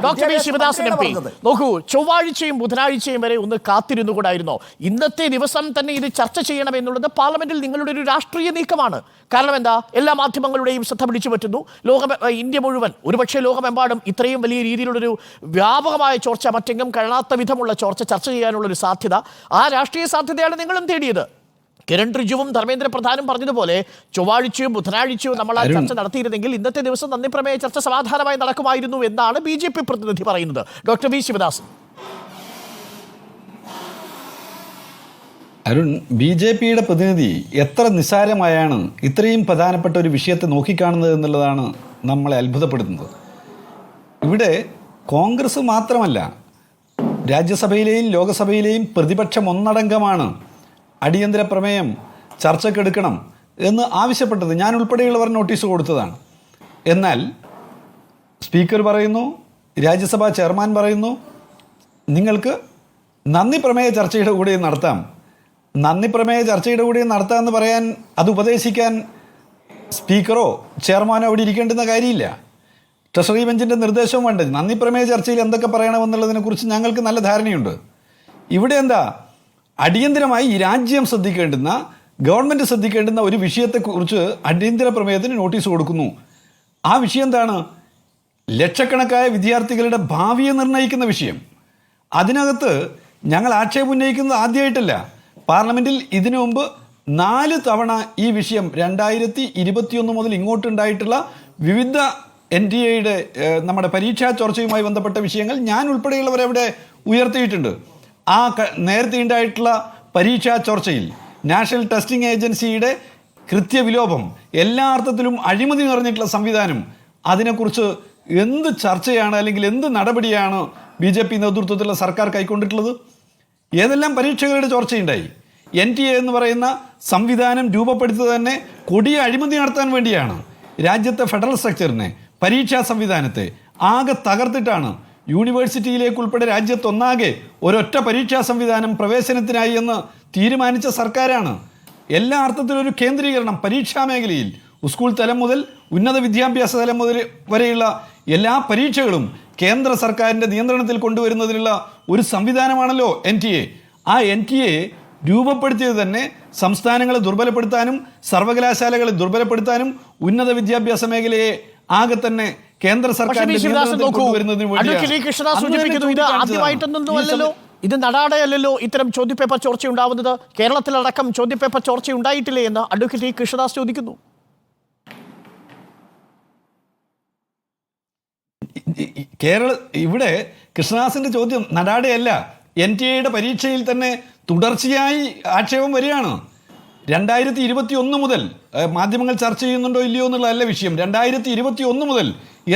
Doctor V Sivadasan M P നോക്കൂ, ചൊവ്വാഴ്ചയും ബുധനാഴ്ചയും വരെ ഒന്ന് കാത്തിരുന്നുകൂടായിരുന്നോ? ഇന്നത്തെ ദിവസം തന്നെ ഇത് ചർച്ച ചെയ്യണമെന്നുള്ളത് പാർലമെന്റിൽ നിങ്ങളുടെ ഒരു രാഷ്ട്രീയ നീക്കമാണ്. കാരണം എന്താ, എല്ലാ മാധ്യമങ്ങളുടെയും ശ്രദ്ധ പിടിച്ചു പറ്റുന്നു. ഇന്ത്യ മുഴുവൻ, ഒരുപക്ഷെ ലോകമെമ്പാടും ഇത്രയും വലിയ രീതിയിലുള്ളൊരു വ്യാപകമായ ചോർച്ച, മറ്റെങ്കും കാണാത്ത വിധമുള്ള ചോർച്ച ചർച്ച ചെയ്യാനുള്ളൊരു സാധ്യത, ആ രാഷ്ട്രീയ സാധ്യതയാണ് നിങ്ങളും തേടിയത്. കിരൺ റിജുവും ധർമ്മേന്ദ്ര പ്രധാനും പറഞ്ഞതുപോലെ ചൊവ്വാഴ്ചയും ബുധനാഴ്ചയും നമ്മൾ ആ ചർച്ച നടത്തിയിരുന്നെങ്കിൽ ഇന്നത്തെ ദിവസം നന്ദിപ്രമേയ ചർച്ച സമാധാനമായി നടക്കുമായിരുന്നു എന്നാണ് BJP പ്രതിനിധി പറയുന്നത്. Doctor V Sivadasan. അരുൺ, BJPയുടെ പ്രതിനിധി എത്ര നിസ്സാരമായാണ് ഇത്രയും പ്രധാനപ്പെട്ട ഒരു വിഷയത്തെ നോക്കിക്കാണുന്നത് എന്നുള്ളതാണ് നമ്മളെ അത്ഭുതപ്പെടുത്തുന്നത്. ഇവിടെ കോൺഗ്രസ് മാത്രമല്ല, രാജ്യസഭയിലെയും ലോകസഭയിലെയും പ്രതിപക്ഷം ഒന്നടങ്കമാണ് അടിയന്തര പ്രമേയം ചർച്ചക്കെടുക്കണം എന്ന് ആവശ്യപ്പെട്ടത്. ഞാൻ ഉൾപ്പെടെയുള്ളവർ നോട്ടീസ് കൊടുത്തതാണ്. എന്നാൽ സ്പീക്കർ പറയുന്നു, രാജ്യസഭാ ചെയർമാൻ പറയുന്നു, നിങ്ങൾക്ക് നന്ദി പ്രമേയ ചർച്ചയുടെ കൂടെ നടത്താം. നന്ദി പ്രമേയ ചർച്ചയുടെ കൂടെ നടത്താമെന്ന് പറയാൻ, അത് ഉപദേശിക്കാൻ സ്പീക്കറോ ചെയർമാനോ അവിടെ ഇരിക്കേണ്ടുന്ന കാര്യമില്ല. ട്രഷറി ബെഞ്ചിൻ്റെ നിർദ്ദേശവും വേണ്ട. നന്ദി പ്രമേയ ചർച്ചയിൽ എന്തൊക്കെ പറയണമെന്നുള്ളതിനെക്കുറിച്ച് ഞങ്ങൾക്ക് നല്ല ധാരണയുണ്ട്. ഇവിടെ എന്താ, അടിയന്തരമായി ഈ രാജ്യം ശ്രദ്ധിക്കേണ്ടുന്ന, ഗവൺമെൻറ് ശ്രദ്ധിക്കേണ്ടുന്ന ഒരു വിഷയത്തെക്കുറിച്ച് അടിയന്തര പ്രമേയത്തിന് നോട്ടീസ് കൊടുക്കുന്നു. ആ വിഷയം എന്താണ്? ലക്ഷക്കണക്കായ വിദ്യാർത്ഥികളുടെ ഭാവിയെ നിർണ്ണയിക്കുന്ന വിഷയം. അതിനകത്ത് ഞങ്ങൾ ആക്ഷേപം ഉന്നയിക്കുന്നത് ആദ്യമായിട്ടല്ല. പാർലമെൻറ്റിൽ ഇതിനു മുമ്പ് 4 തവണ ഈ വിഷയം 2021 മുതൽ ഇങ്ങോട്ടുണ്ടായിട്ടുള്ള വിവിധ NTA-യുടെ നമ്മുടെ പരീക്ഷാ ചോർച്ചയുമായി ബന്ധപ്പെട്ട വിഷയങ്ങൾ ഞാൻ ഉൾപ്പെടെയുള്ളവരവിടെ ഉയർത്തിയിട്ടുണ്ട്. ആ നേരത്തെ ഉണ്ടായിട്ടുള്ള പരീക്ഷാ ചോർച്ചയിൽ നാഷണൽ ടെസ്റ്റിംഗ് ഏജൻസിയുടെ കൃത്യവിലോപം, എല്ലാ അർത്ഥത്തിലും അഴിമതി നിറഞ്ഞിട്ടുള്ള സംവിധാനം, അതിനെക്കുറിച്ച് എന്ത് ചർച്ചയാണ് അല്ലെങ്കിൽ എന്ത് നടപടിയാണ് BJP നേതൃത്വത്തിലുള്ള സർക്കാർ കൈക്കൊണ്ടിട്ടുള്ളത്? ഏതെല്ലാം പരീക്ഷകളുടെ ചോർച്ചയുണ്ടായി? NTA എന്ന് പറയുന്ന സംവിധാനം രൂപപ്പെടുത്തിയത് തന്നെ കൊടിയ അഴിമതി നടത്താൻ വേണ്ടിയാണ്. രാജ്യത്തെ ഫെഡറൽ സ്ട്രക്ചറിനെ, പരീക്ഷാ സംവിധാനത്തെ ആകെ തകർത്തിട്ടാണ് യൂണിവേഴ്സിറ്റിയിലേക്ക് ഉൾപ്പെടെ രാജ്യത്തൊന്നാകെ ഒരൊറ്റ പരീക്ഷാ സംവിധാനം പ്രവേശനത്തിനായി എന്ന് തീരുമാനിച്ച സർക്കാരാണ്. എല്ലാ അർത്ഥത്തിലും ഒരു കേന്ദ്രീകരണം പരീക്ഷാ മേഖലയിൽ, സ്കൂൾ തലം മുതൽ ഉന്നത വിദ്യാഭ്യാസ തലം മുതൽ വരെയുള്ള എല്ലാ പരീക്ഷകളും കേന്ദ്ര സർക്കാരിൻ്റെ നിയന്ത്രണത്തിൽ കൊണ്ടുവരുന്നതിനുള്ള ഒരു സംവിധാനമാണല്ലോ NTA. ആ NTA രൂപപ്പെടുത്തിയത് തന്നെ സംസ്ഥാനങ്ങളെ ദുർബലപ്പെടുത്താനും സർവകലാശാലകളെ ദുർബലപ്പെടുത്താനും ഉന്നത വിദ്യാഭ്യാസ മേഖലയെ ആകെ തന്നെ കേന്ദ്ര സർക്കാരിന്റെ ആദ്യമായിട്ടൊന്നുമല്ലല്ലോ, ഇത് നടാടെയല്ലല്ലോ ഇത്തരം ചോദ്യപേപ്പർ ചോർച്ച ഉണ്ടാവുന്നത്. കേരളത്തിലടക്കം ചോദ്യപേപ്പർ ചോർച്ച ഉണ്ടായിട്ടില്ലേ എന്ന് അഡ്വക്കേറ്റ് കൃഷ്ണദാസ് ചോദിക്കുന്നു. ഇവിടെ കൃഷ്ണദാസിന്റെ ചോദ്യം നടാടെയല്ല, NTA-യുടെ പരീക്ഷയിൽ തന്നെ തുടർച്ചയായി ആക്ഷേപം വരികയാണ്. 2021 മുതൽ, മാധ്യമങ്ങൾ ചർച്ച ചെയ്യുന്നുണ്ടോ ഇല്ലയോ എന്നുള്ളതല്ല വിഷയം, 2021 മുതൽ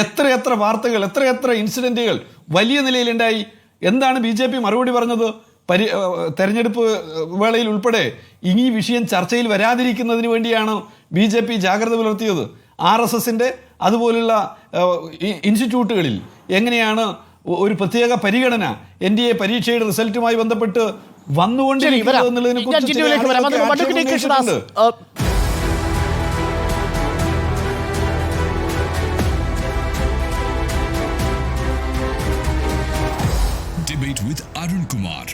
എത്രയെത്ര വാർത്തകൾ, എത്രയെത്ര ഇൻസിഡൻറ്റുകൾ വലിയ നിലയിലുണ്ടായി. എന്താണ് BJP മറുപടി പറഞ്ഞത്? തെരഞ്ഞെടുപ്പ് വേളയിൽ ഉൾപ്പെടെ ഈ വിഷയം ചർച്ചയിൽ വരാതിരിക്കുന്നതിന് വേണ്ടിയാണ് BJP ജാഗ്രത പുലർത്തിയത്. RSSൻ്റെ അതുപോലുള്ള ഇൻസ്റ്റിറ്റ്യൂട്ടുകളിൽ എങ്ങനെയാണ് ഒരു പ്രത്യേക പരിഗണന NTA പരീക്ഷയുടെ റിസൾട്ടുമായി ബന്ധപ്പെട്ട് വന്നുകൊണ്ടിരിക്കുന്നത് എന്നുള്ളതിനെ കുറിച്ച് Debate with Arun Kumar.